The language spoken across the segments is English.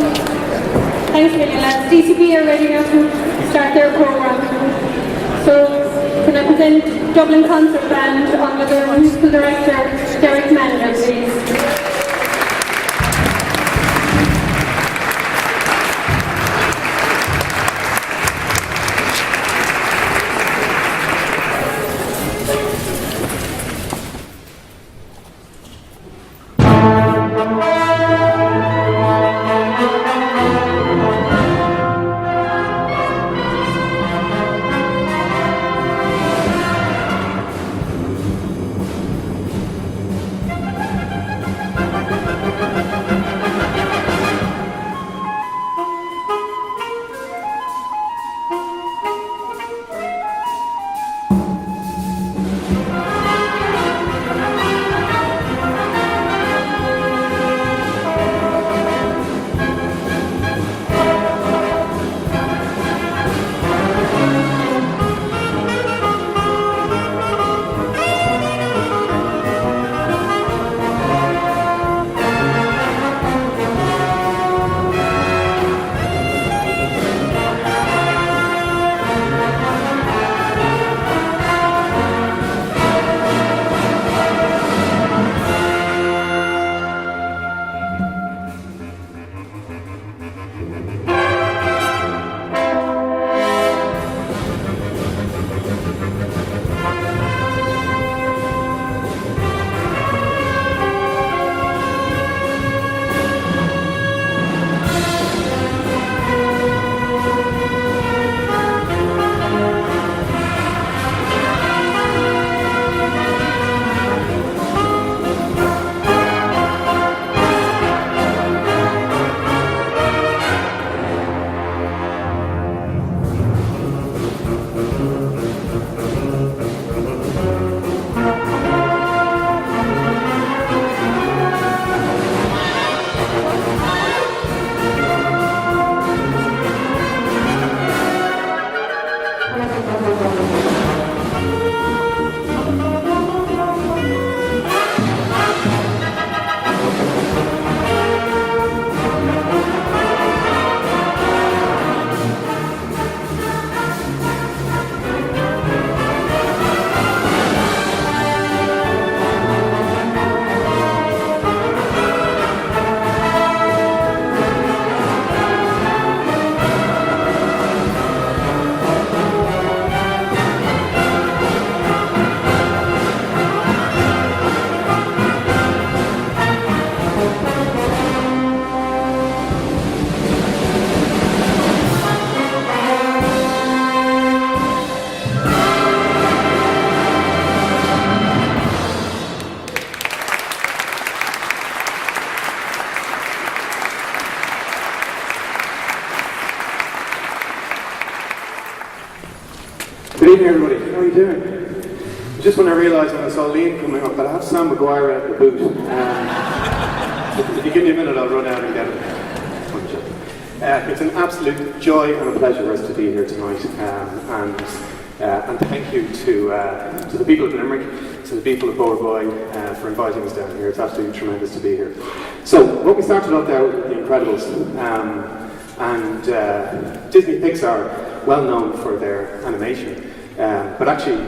Thanks a million, lads. DCP are ready now to start their programme. So, can I present Dublin Concert Band under their musical director, Derek Mangan, please. Good evening, everybody. How are you doing? Just when I realised when I saw Liam coming up that I have Sam Maguire at the boot. If you give me a minute, I'll run out and get him. It's an absolute joy and a pleasure for us to be here tonight. And thank you to the people of Limerick, to the people of Broadway for inviting us down here. It's absolutely tremendous to be here. So, what we started off there with The Incredibles. Disney Pixar, well known for their animation, but actually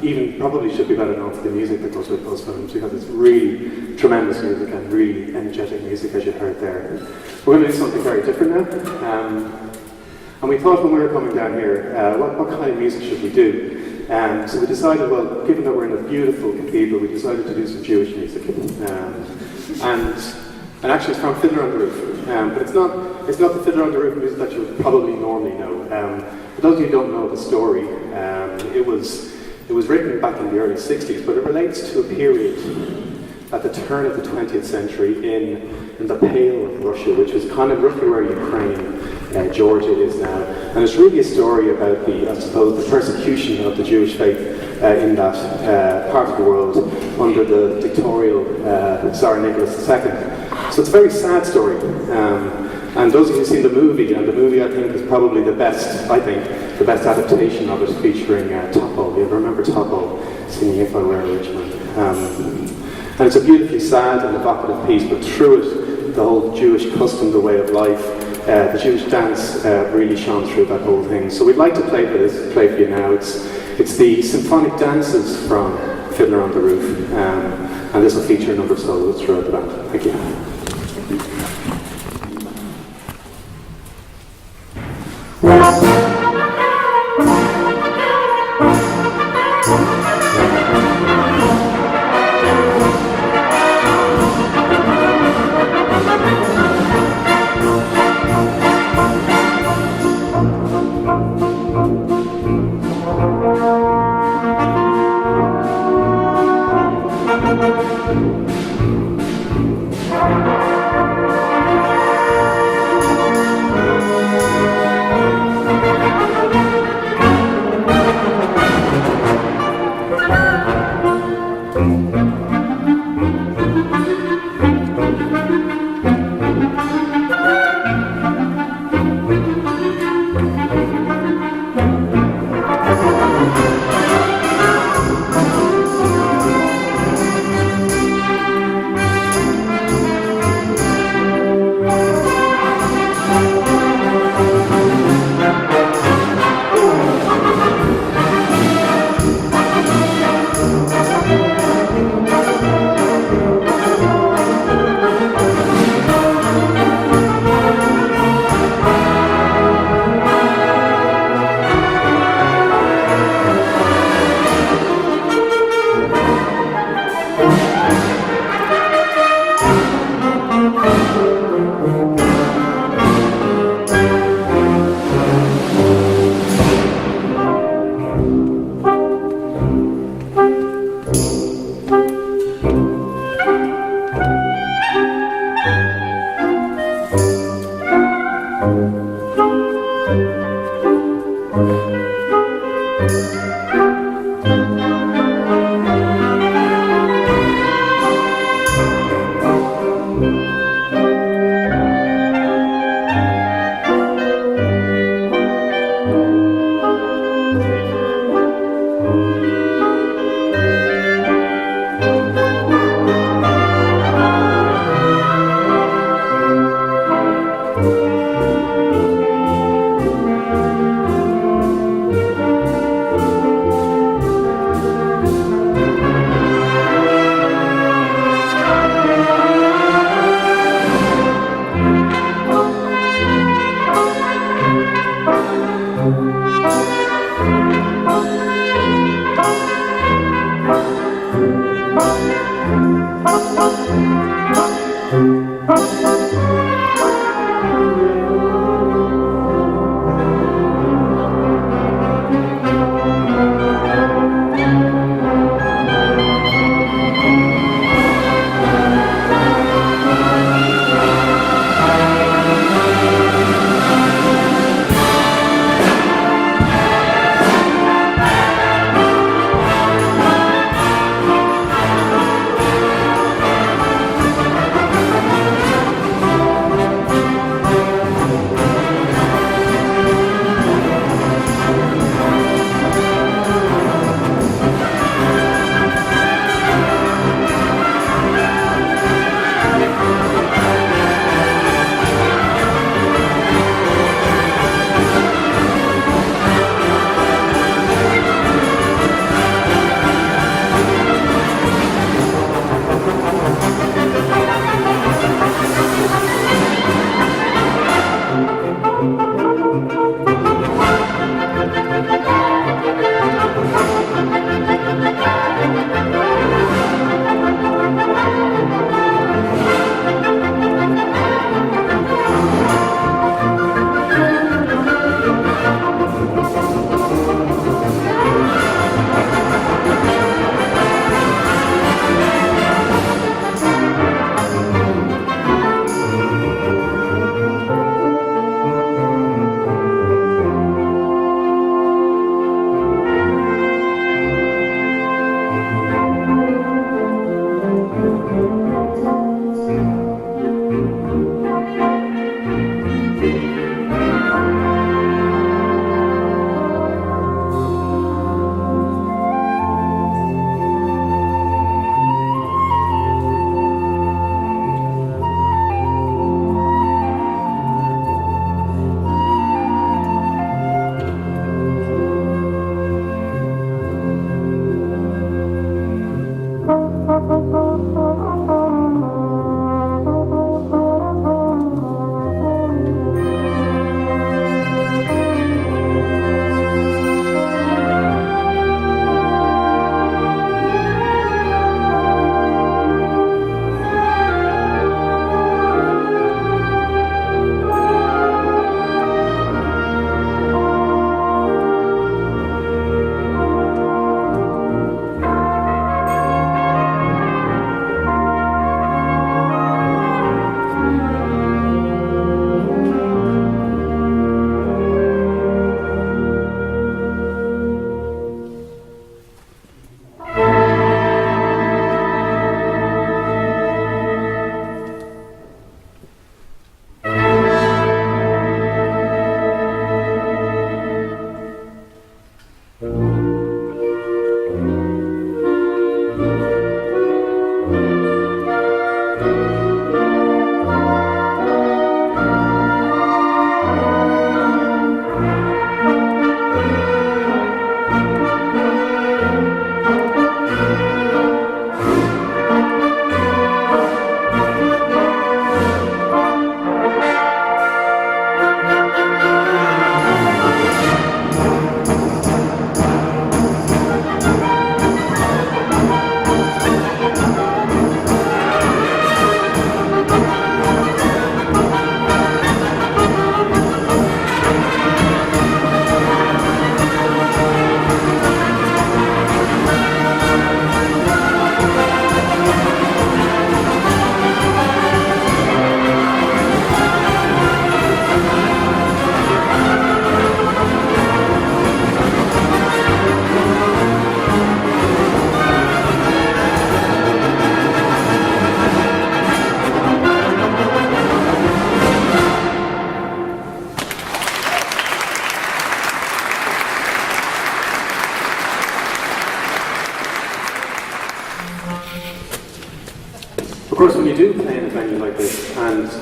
even probably should be better known for the music that goes with those films, because it's really tremendous music and really energetic music, as you heard there. We're going to do something very different now, and we thought when we were coming down here, what kind of music should we do? So we decided, well, given that we're in a beautiful cathedral, we decided to do some Jewish music. And actually it's from Fiddler on the Roof, but it's not the Fiddler on the Roof music that you would probably normally know. For those of you who don't know the story, it was written back in the early 60s, but it relates to a period at the turn of the 20th century in the Pale of Russia, which is kind of roughly where Ukraine, Georgia is now. And it's really a story about the persecution of the Jewish faith in that part of the world under the dictatorial Tsar Nicholas II. So it's a very sad story. And those of you who've seen the movie, and the movie I think is probably the best adaptation of it, featuring Topo. You ever remember Topo singing If I Were a Rich Man? And it's a beautifully sad and evocative piece, but through it the whole Jewish custom, the way of life. The Jewish dance really shone through that whole thing. So we'd like to play for you now. It's the symphonic dances from Fiddler on the Roof, and this will feature a number of solos throughout the band. Thank you.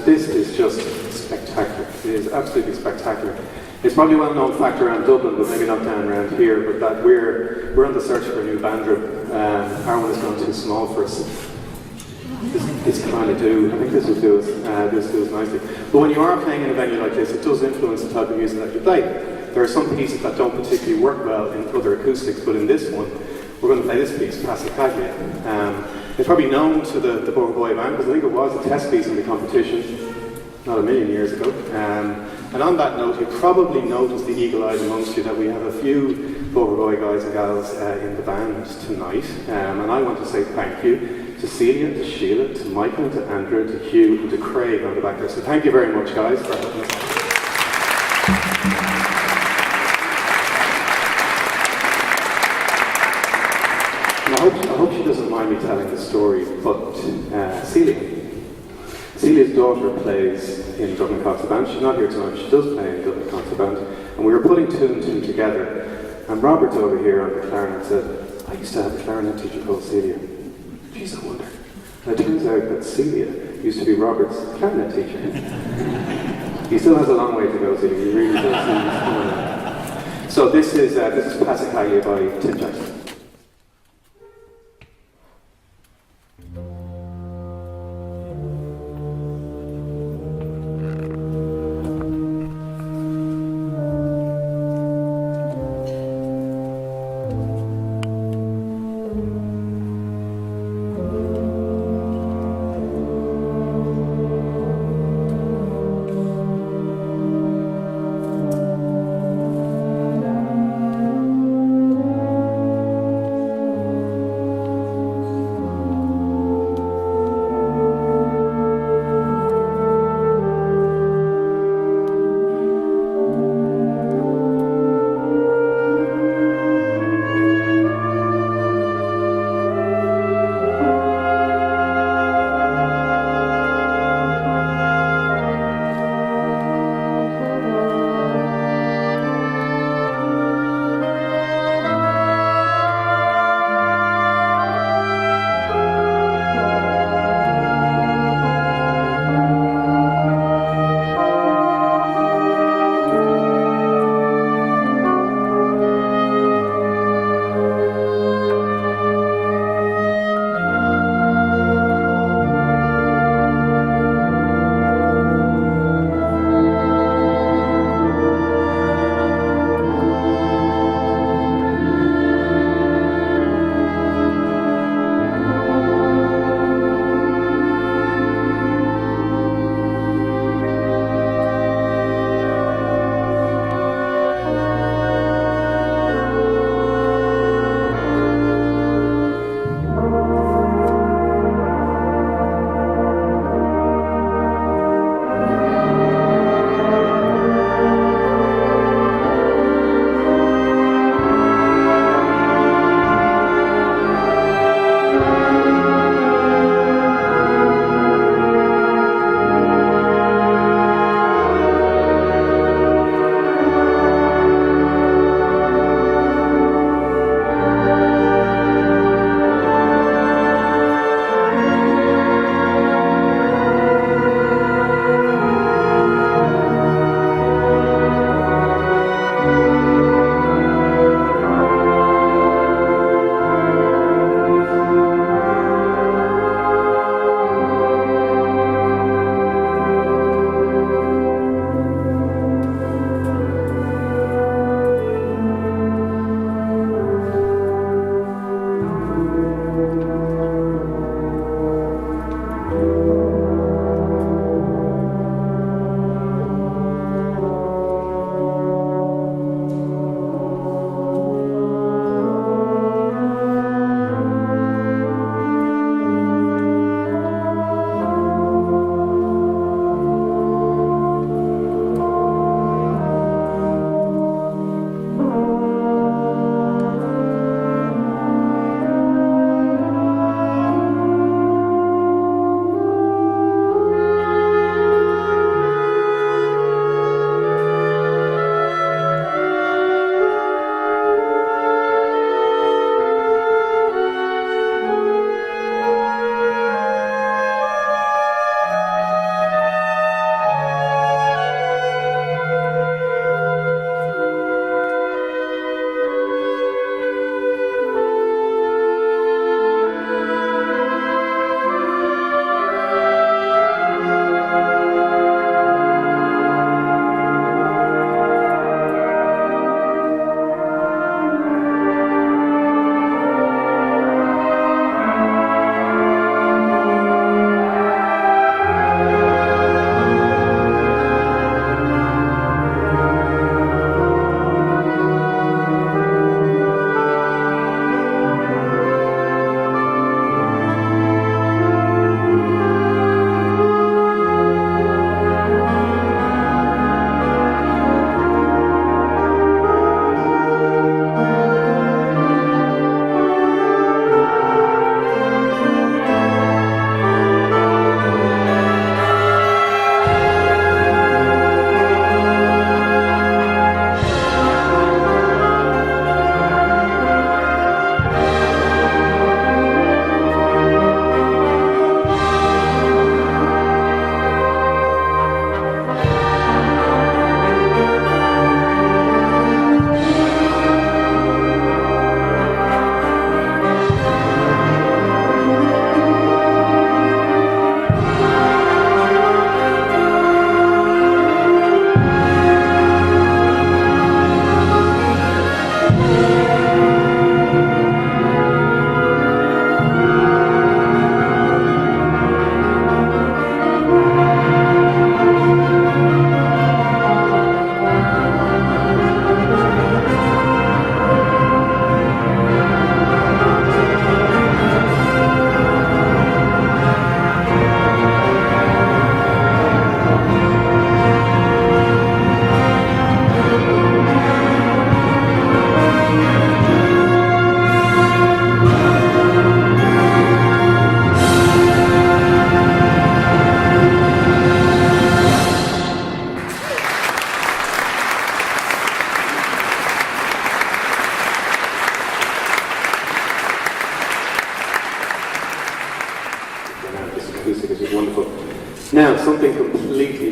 this is just spectacular. It is absolutely spectacular. It's probably a well-known fact around Dublin, but maybe not down around here, but that we're on the search for a new band room. Our one has gone too small for us. This kind of do. I think this will do us nicely. But when you are playing in a venue like this, it does influence the type of music that you play. There are some pieces that don't particularly work well in other acoustics, but in this one, we're going to play this piece, Passacaglia. It's probably known to the Broadway band, because I think it was a test piece in the competition, not a million years ago. And on that note, you probably noticed the eagle-eyed amongst you that we have a few Broadway guys and gals in the band tonight. And I want to say thank you to Celia, to Sheila, to Michael, to Andrew, to Hugh, and to Craig on the back there. So thank you very much, guys, for helping us. And I hope she doesn't mind me telling the story, but Celia's daughter plays in Dublin Concert Band. She's not here tonight, but she does play in Dublin Concert Band. And we were putting two and two together. And Robert's over here on the clarinet said, I used to have a clarinet teacher called Celia. She's a wonder. And it turns out that Celia used to be Robert's clarinet teacher. He still has a long way to go, Celia. He really does. So this is Passacaglia by Tim Jackson.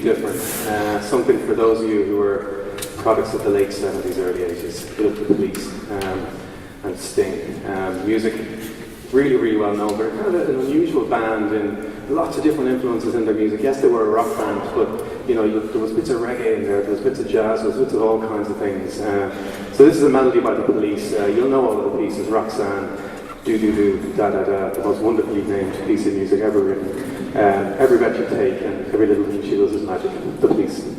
different. Something for those of you who were products of the late 70s, early 80s. Bit of the Police and Sting. Music, really, really well known. They're kind of an unusual band and lots of different influences in their music. Yes, they were a rock band, but you know, there was bits of reggae in there was bits of jazz, there was bits of all kinds of things. So this is a melody by the Police. You'll know all of the pieces. Roxanne, Do Do Do, Da Da Da, the most wonderfully named piece of music ever written. Every breath you take and every little thing she does is magic. The Police.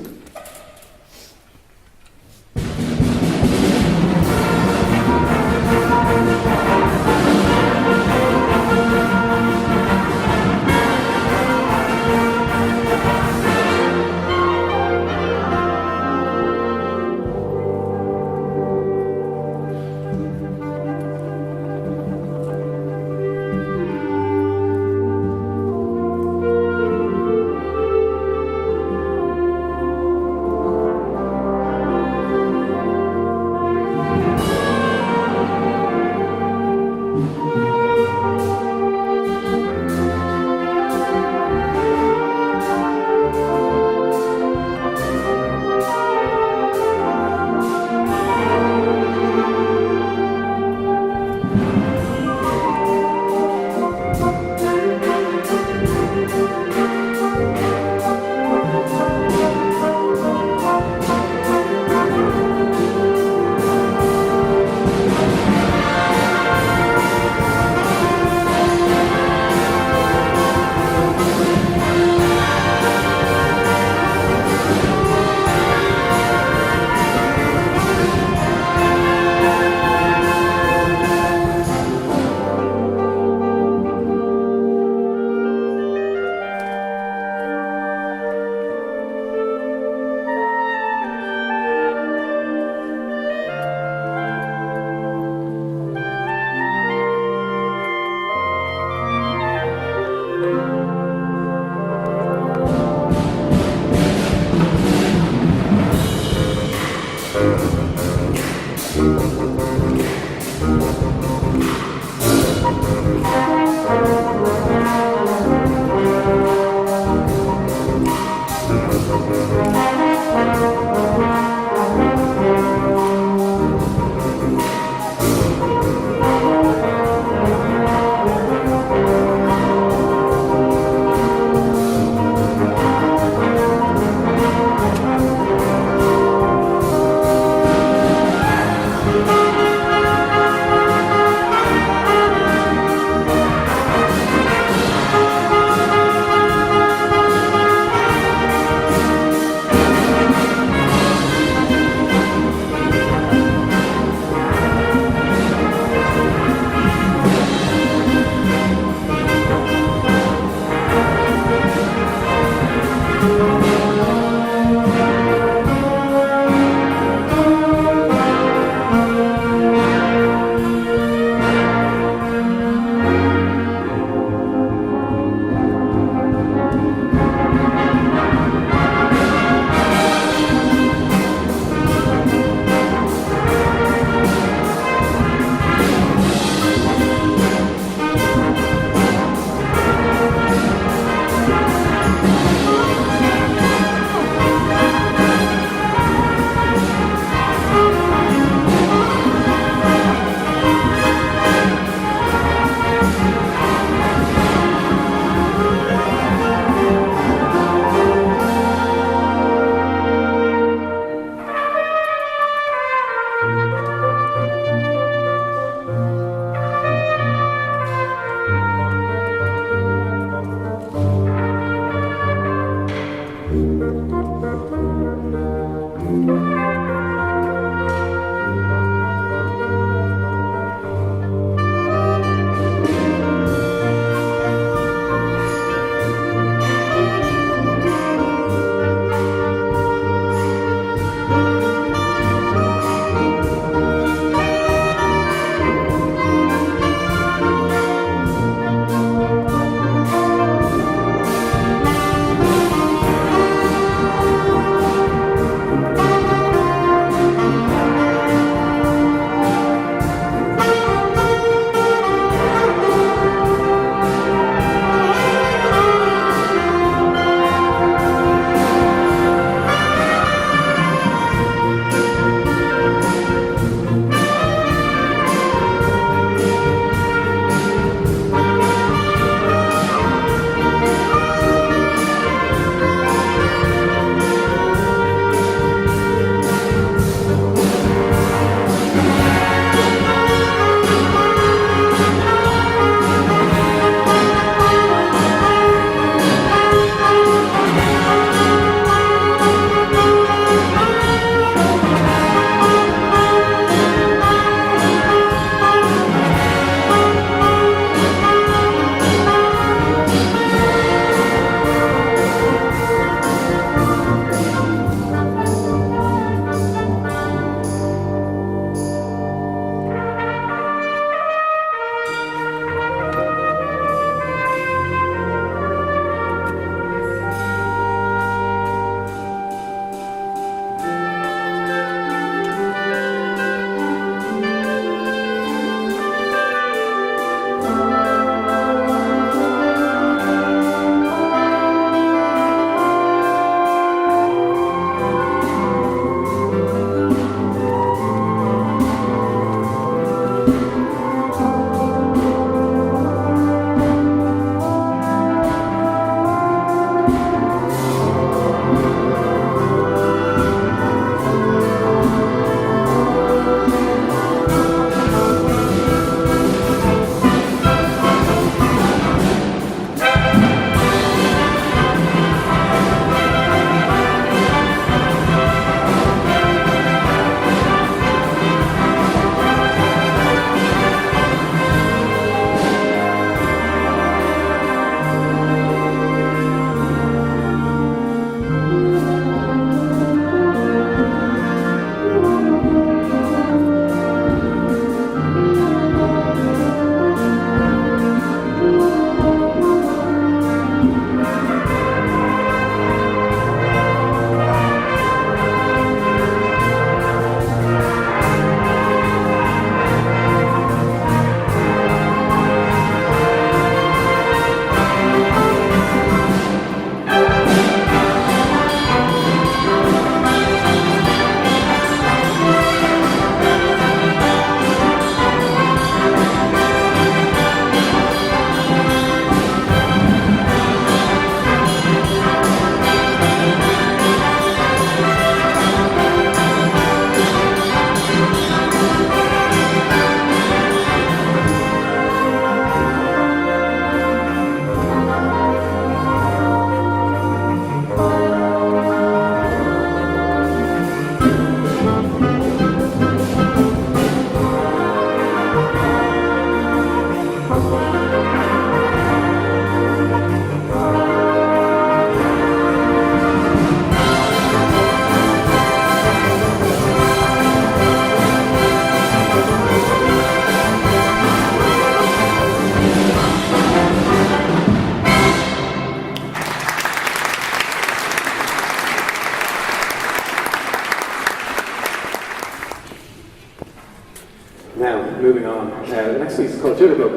moving on. The next piece is called Jitterbug.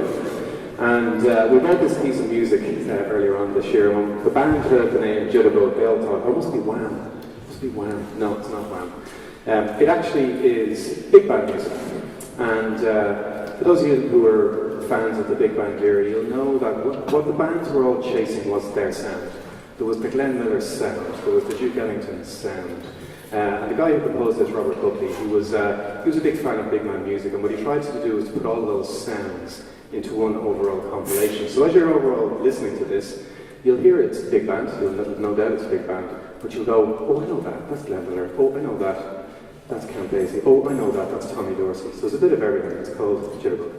And we wrote this piece of music earlier on this year. When the band heard the name Jitterbug, they all thought, oh, it must be Wham. It must be Wham. No, it's not Wham. It actually is big band music. And for those of you who are fans of the big band era, you'll know that what the bands were all chasing was their sound. There was the Glenn Miller sound, there was the Duke Ellington sound. And the guy who composed this, Robert Buckley, he was a big fan of big band music, and what he tried to do was to put all those sounds into one overall compilation. So as you're overall listening to this, you'll hear it's big band, you'll no doubt it's big band, but you'll go, oh, I know that, that's Glenn Miller. Oh, I know that, that's Ken Basie. Oh, I know that, that's Tommy Dorsey. So there's a bit of everything. It's called Jitterbug.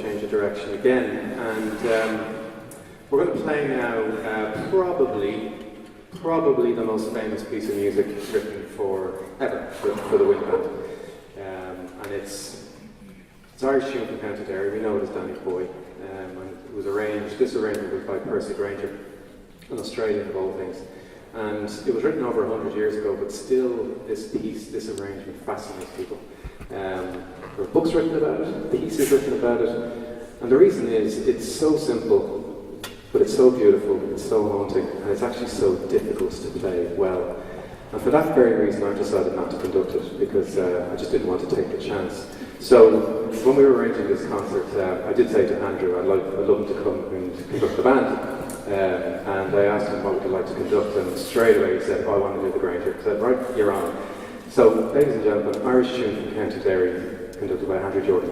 change of direction again. And we're going to play now probably the most famous piece of music written ever for the wind band. And it's Irish tune from County Derry. We know it as Danny's Boy. And it was this arrangement was by Percy Granger, an Australian of all things. And it was written over 100 years ago, but still this arrangement fascinates people. There are books written about it, pieces written about it, and the reason is it's so simple, but it's so beautiful, it's so haunting, and it's actually so difficult to play well. And for that very reason, I decided not to conduct it, because I just didn't want to take the chance. So when we were arranging this concert, I did say to Andrew, I'd love him to come and conduct the band. And I asked him what would he like to conduct, and straight away he said, I want to do the Granger. I said, right, you're on. So, ladies and gentlemen, Irish tune from County Derry, conducted by Andrew Jordan.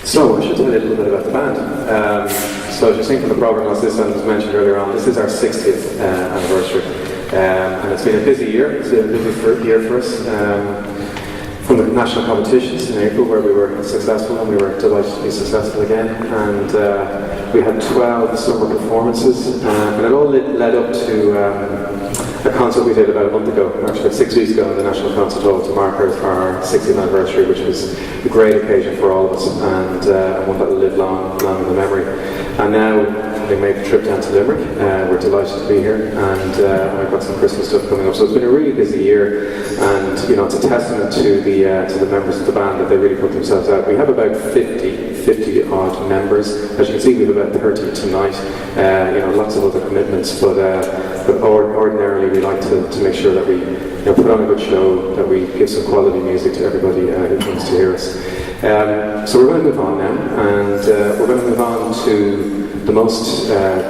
So I should tell you a little bit about the band. So as you've seen from the programme, as this one was mentioned earlier on, this is our 60th anniversary. And it's been a busy year. It's been a busy year for us. From the national competitions in April, where we were successful, and we were delighted to be successful again. And we had 12 summer performances, and it all led up to a concert we did about a month ago, actually about 6 weeks ago, in the National Concert Hall to mark our 60th anniversary, which was a great occasion for all of us, and one that will live long in the memory. And now they made the trip down to Limerick. We're delighted to be here, and we've got some Christmas stuff coming up. So it's been a really busy year, and it's a testament to the members of the band that they really put themselves out. We have about 50 odd members. As you can see, we have about 30 tonight. Lots of other commitments, but ordinarily we like to make sure that we put on a good show, that we give some quality music to everybody who comes to hear us. So we're going to move on now, and we're going to move on to the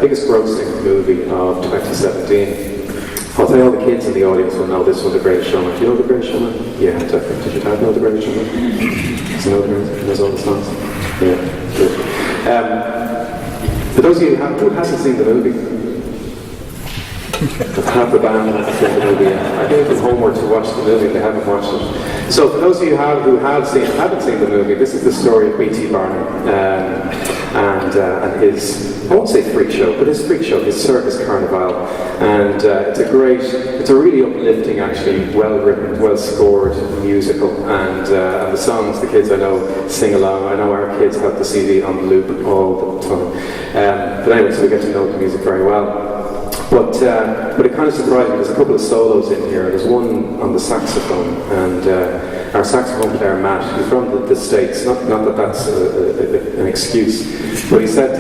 biggest grossing movie of 2017. I'll tell you, all the kids in the audience will know this one, The Greatest Showman. Do you know The Greatest Showman? Yeah, did your dad know The Greatest Showman? Does he know The Greatest? He knows all the songs? Yeah, good. For those of you who hasn't seen the movie, half the band hasn't seen the movie. I gave them homework to watch the movie if they haven't watched it. So for those of you who haven't seen the movie, this is the story of B.T. Barnum and his, I won't say freak show, but his freak show, his circus carnival. And it's a really uplifting, actually, well-written, well-scored musical. And the songs, the kids I know sing along. I know our kids have the CD on loop all the time. But anyway, so we get to know the music very well. But it kind of surprised me. There's a couple of solos in here. There's one on the saxophone, and our saxophone player Matt, he's from the States. Not that that's an excuse, but he said,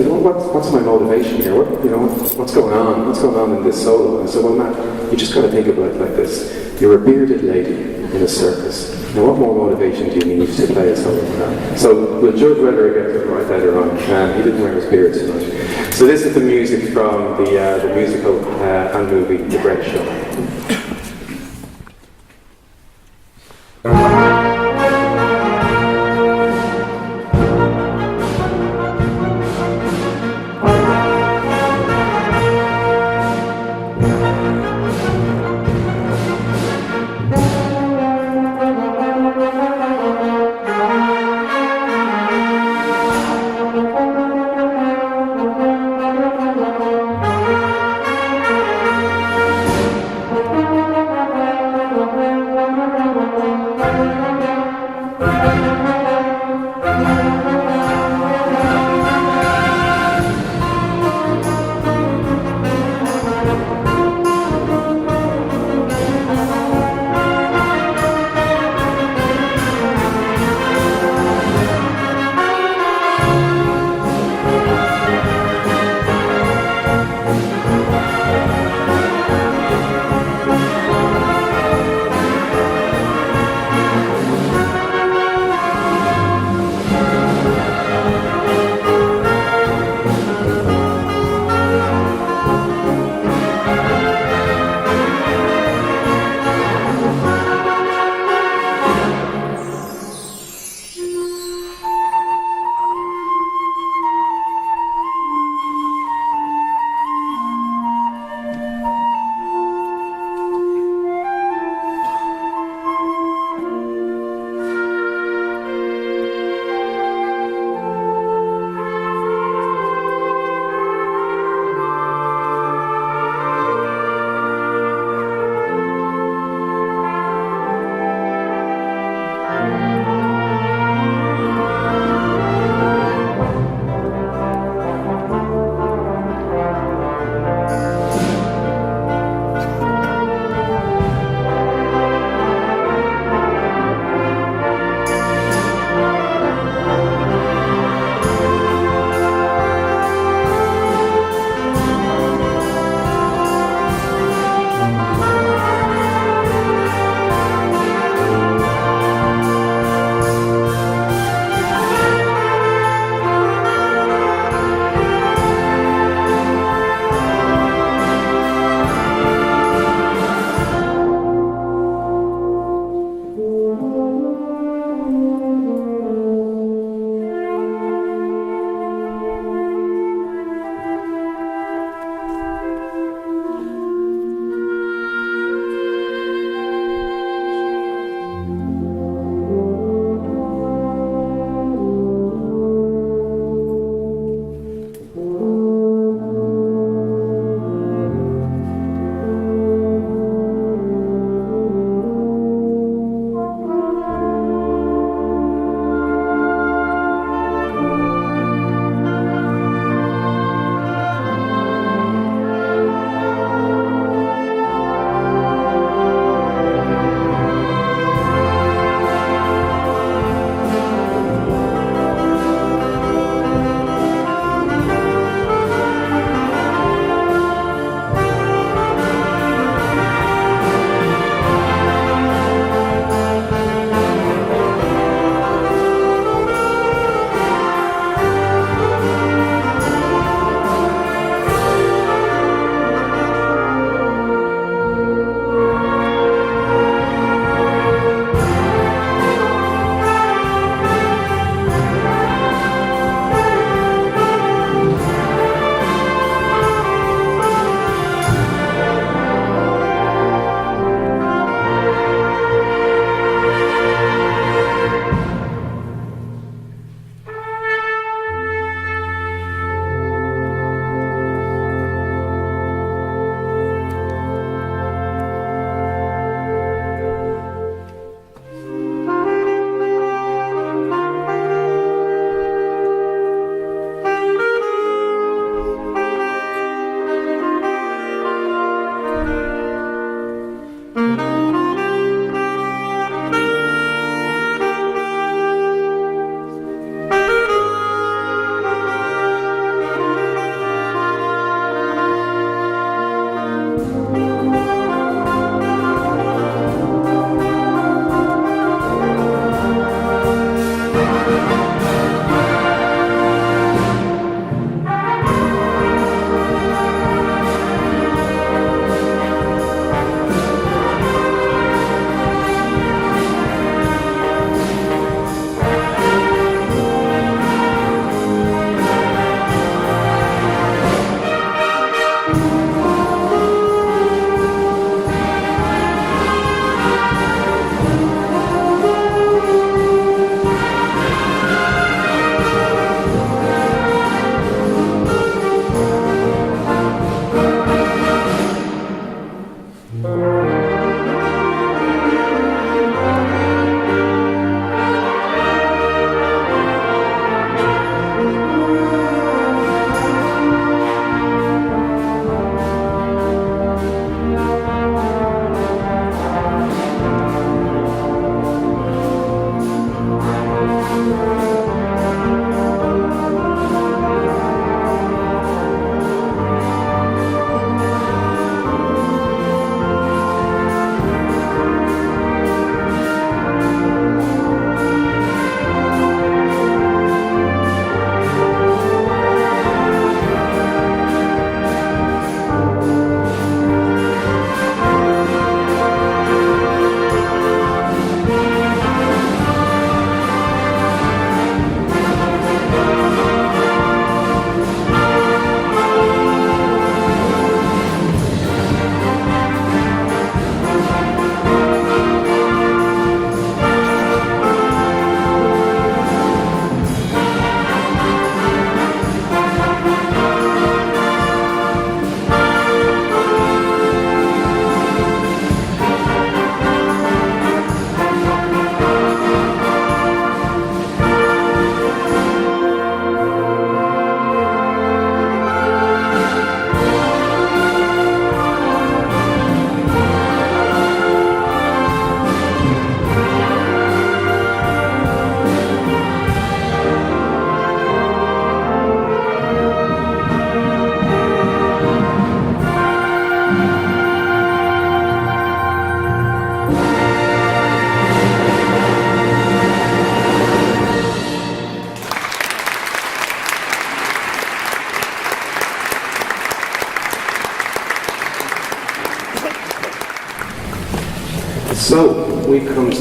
what's my motivation here? What's going on? What's going on in this solo? And I said, well, Matt, you just got to think about it like this. You're a bearded lady in a circus. Now, what more motivation do you need to play a solo for that? So we'll judge whether it gets it right later on. He didn't wear his beard tonight. So this is the music from the musical and movie The Greatest Showman.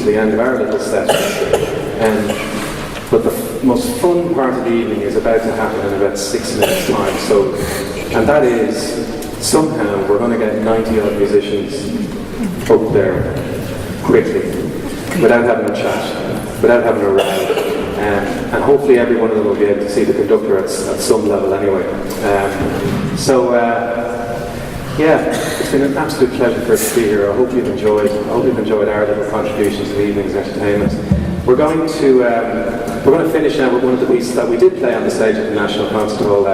to the end of our little set. But the most fun part of the evening is about to happen in about 6 minutes' time. So, and that is, somehow we're going to get 90 odd musicians up there quickly, without having a chat, without having a row. And hopefully every one of them will be able to see the conductor at some level anyway. Yeah, it's been an absolute pleasure for us to be here. I hope you've enjoyed our little contribution to the evening's entertainment. We're going to finish now with one of the pieces that we did play on the stage at the National Concert Hall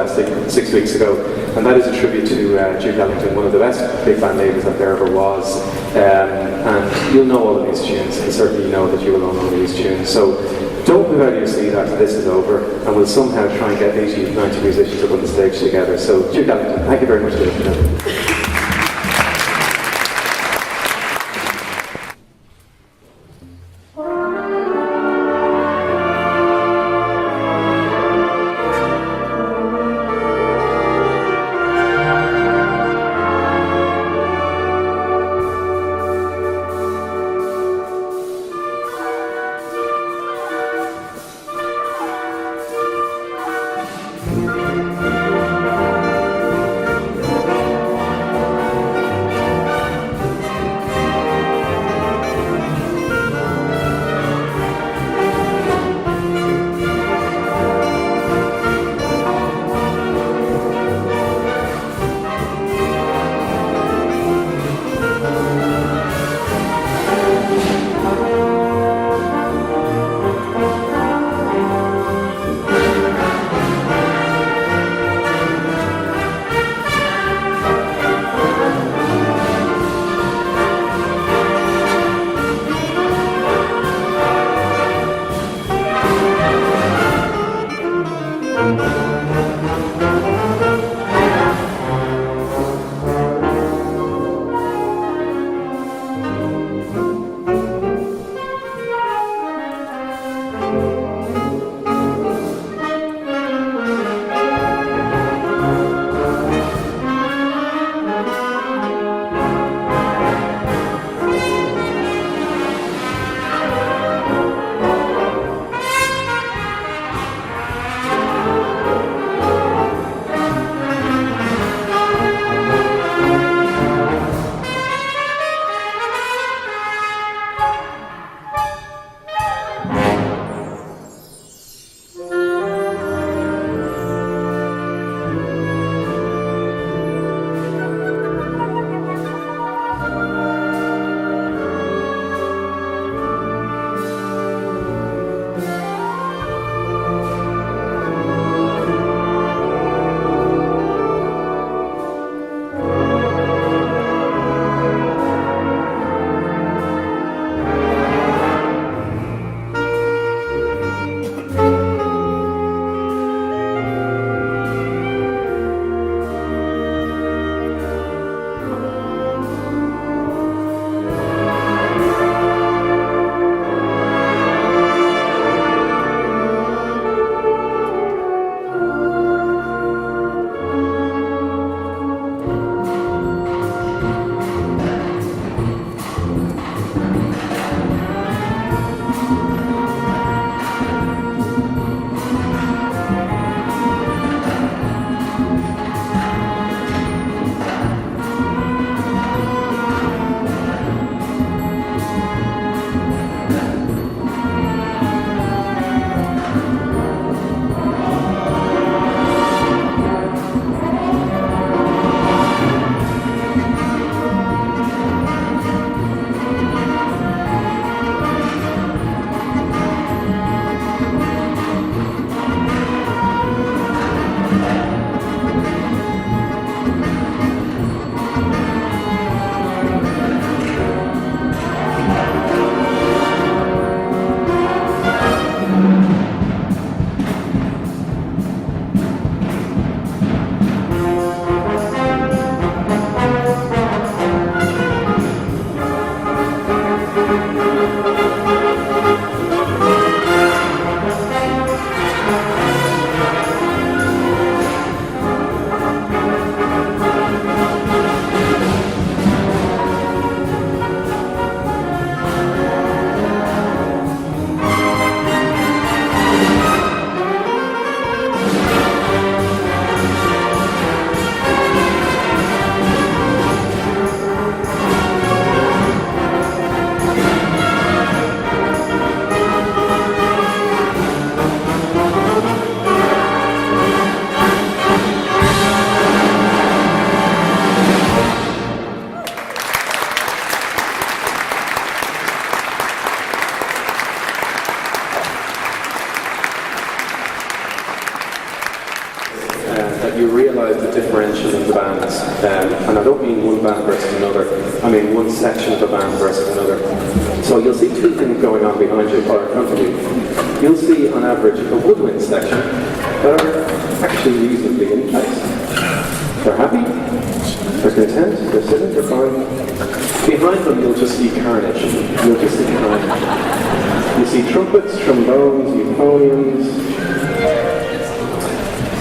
6 weeks ago, and that is a tribute to Duke Ellington, one of the best big band leaders that there ever was. And you'll know all of these tunes, and certainly you know that you will know all of these tunes. So don't move out of your seat after this is over, and we'll somehow try and get 80, 90 musicians up on the stage together. So Duke Ellington, thank you very much for listening. dimension of the bands, and I don't mean one band versus another, I mean one section of a band versus another. So you'll see two things going on behind you or in front of you. You'll see on average a woodwind section that are actually reasonably in place. They're happy, they're content, they're sitting, they're fine. Behind them you'll just see carnage. You'll just see carnage. You see trumpets, trombones, euphoniums.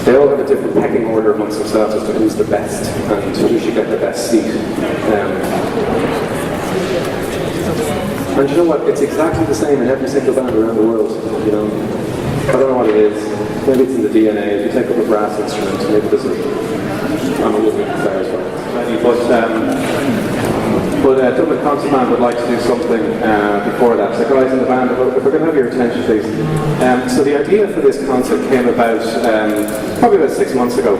They all have a different pecking order amongst themselves as to who's the best and who should get the best seat. And you know what? It's exactly the same in every single band around the world. You know, I don't know what it is. Maybe it's in the DNA. If you take up a brass instrument, maybe there's I'm a woodwind player as well. But Dublin Concert Band would like to do something before that. So guys in the band, if we're going to have your attention please. So the idea for this concert came about probably about 6 months ago,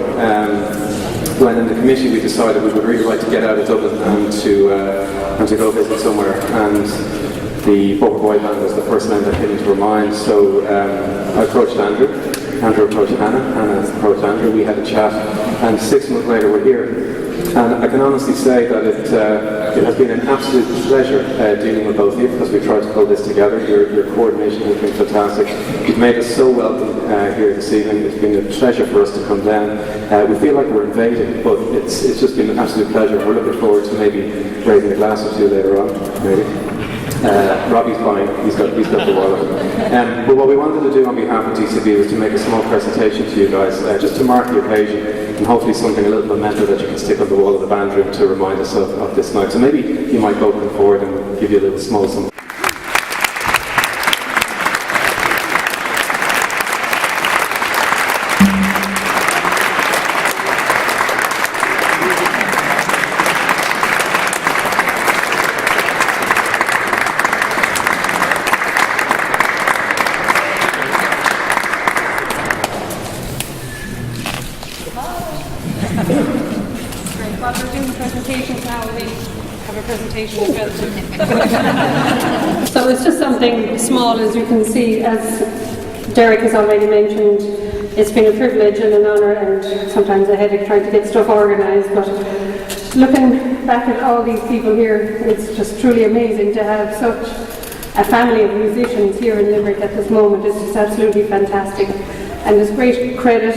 when in the committee we decided we would really like to get out of Dublin and to go visit somewhere. And the Broadway band was the first name that came into our mind. So I approached Andrew. Andrew approached Hannah. Hannah approached Andrew. We had a chat, and 6 months later we're here. And I can honestly say that it has been an absolute pleasure dealing with both of you, because we tried to pull this together. Your coordination has been fantastic. You've made us so welcome here this evening. It's been a pleasure for us to come down. We feel like we're invading, but it's just been an absolute pleasure. We're looking forward to maybe raising a glass or two later on, maybe. Robbie's fine, he's got the wallet. But what we wanted to do on behalf of DCB was to make a small presentation to you guys, just to mark the occasion, and hopefully something a little memento that you can stick on the wall of the band room to remind us of this night. So maybe you might go forward and give you a little small something. While we're doing presentations now, we have a presentation as well. So it's just something small, as you can see. As Derek has already mentioned, it's been a privilege and an honour, and sometimes a headache trying to get stuff organised, but looking back at all these people here, it's just truly amazing to have such a family of musicians here in Limerick at this moment. It's just absolutely fantastic, and there's great credit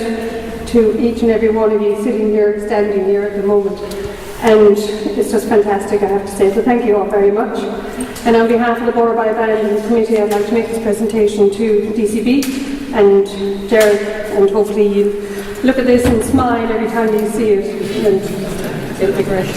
to each and every one of you sitting here, standing here at the moment. And it's just fantastic, I have to say. So thank you all very much. And on behalf of the Broadway Band and the committee, I'd like to make this presentation to DCB and Derek, and hopefully you look at this and smile every time you see it, and it'll be great.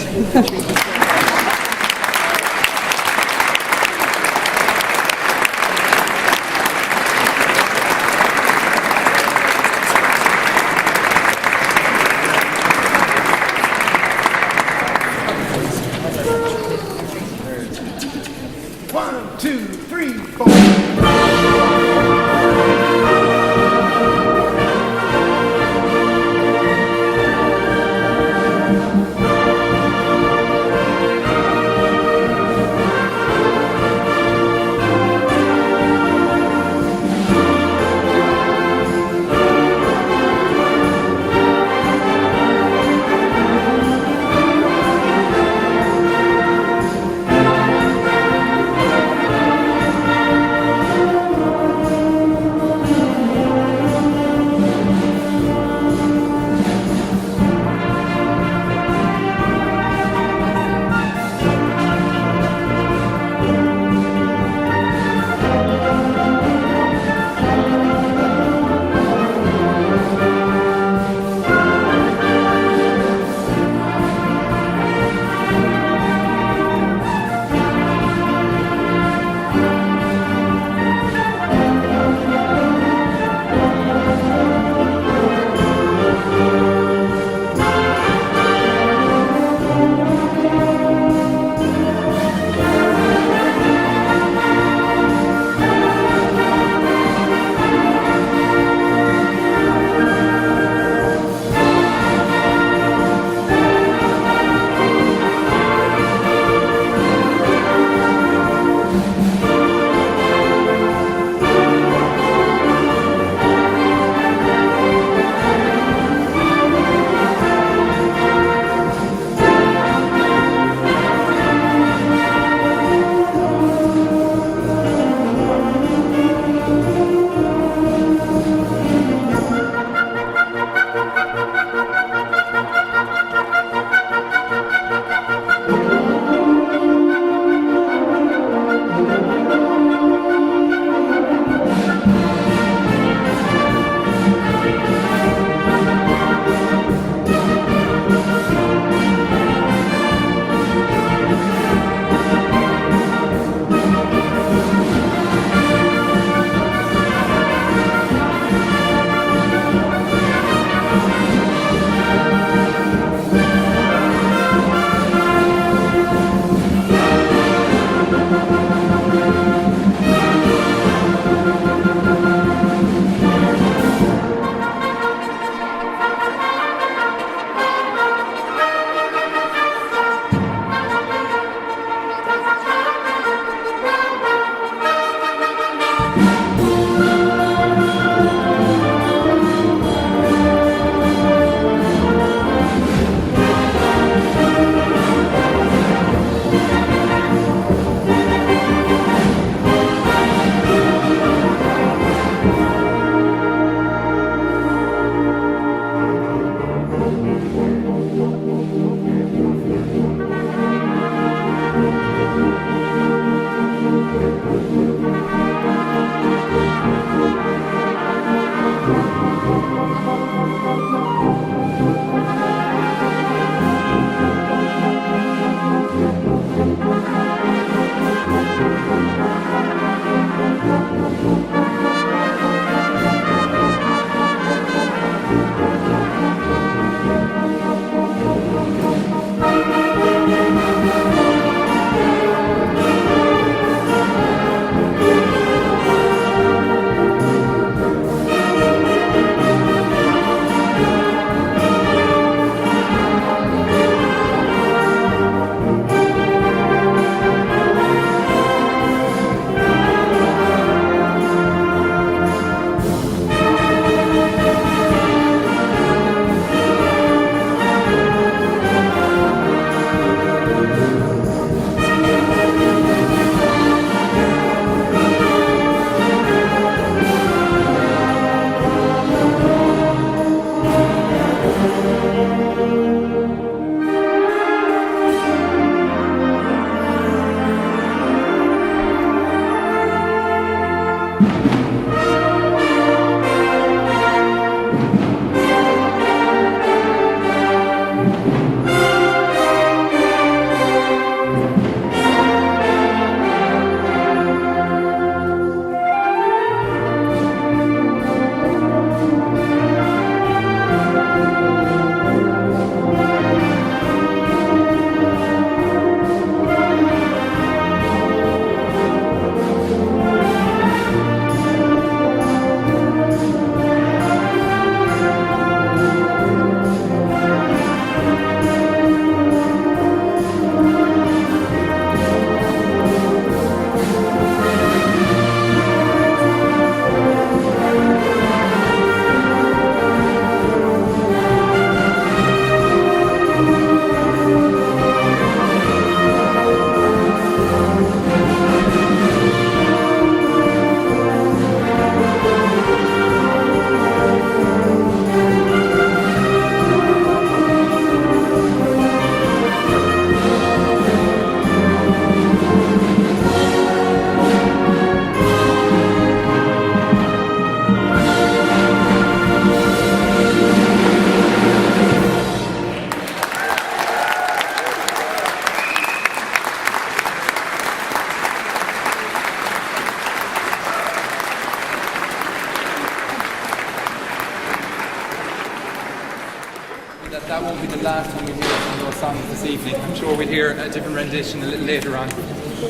That won't be the last time we hear some of those songs this evening. I'm sure we'll hear a different rendition a little later on.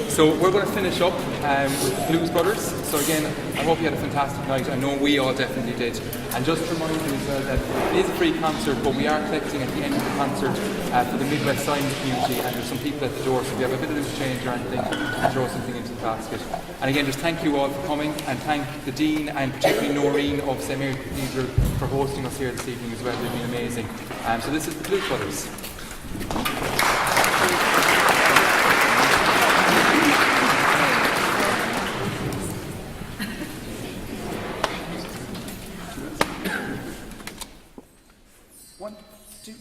So we're going to finish up with Blues Brothers. So again, I hope you had a fantastic night. I know we all definitely did. And just to remind you as well that it is a free concert, but we are collecting at the end of the concert for the Midwest Signing Community, and there's some people at the door, so if you have a bit of loose change or anything, throw something into the basket. And again, just thank you all for coming, and thank the Dean and particularly Noreen of St. Mary's Cathedral for hosting us here this evening as well. They've been amazing. So this is the Blues Brothers. One, two,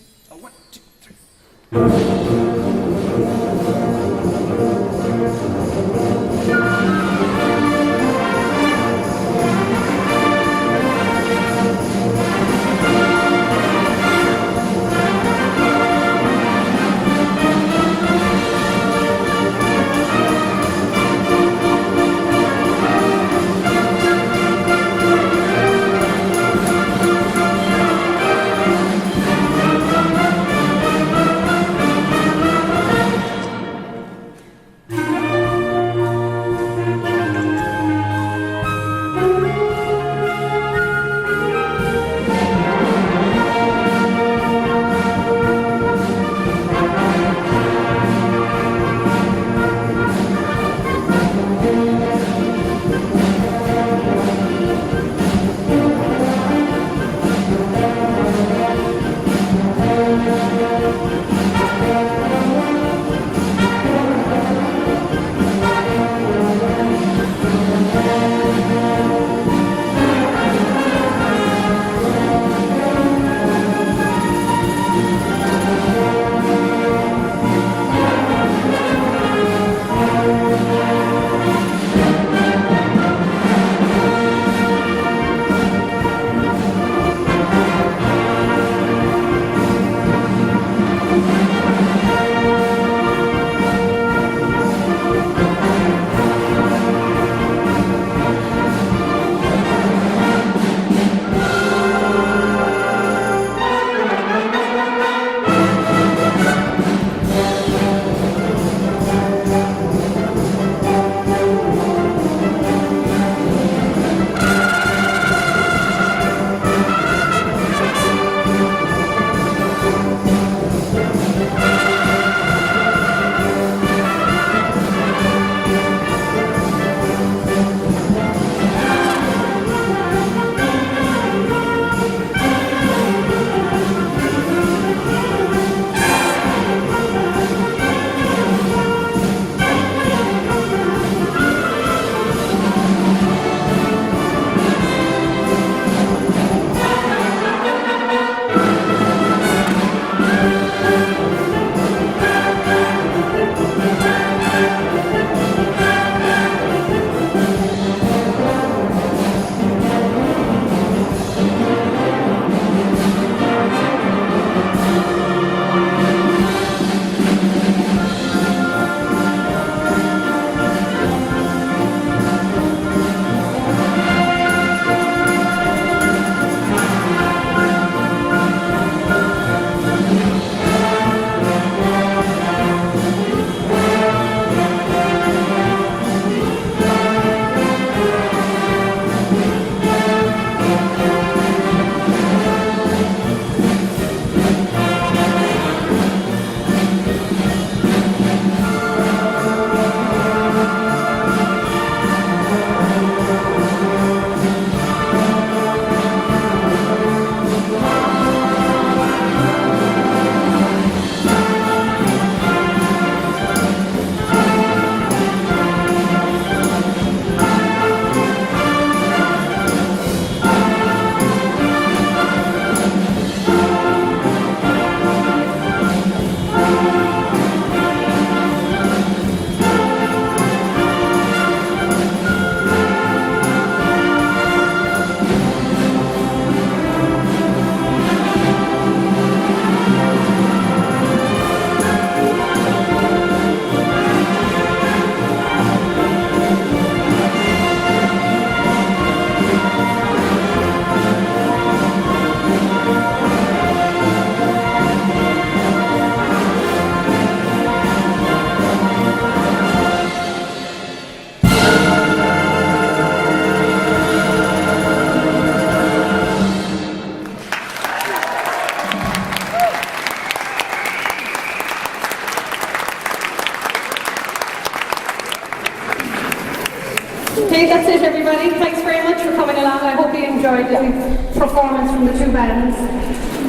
it, everybody. Thanks very much for coming along. I hope you enjoyed the performance from the two bands.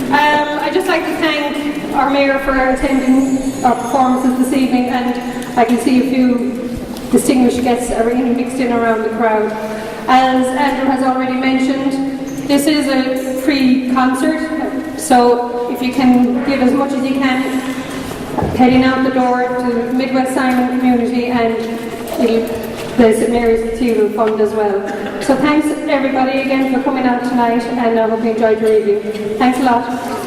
I'd just like to thank our mayor for attending our performances this evening, and I can see a few distinguished guests are mixed in around the crowd. As Andrew has already mentioned, this is a free concert, so if you can give as much as you can, heading out the door to Midwest Simon community and the St Mary's Cathedral Fund as well. So thanks everybody again for coming out tonight, and I hope you enjoyed your evening. Thanks a lot.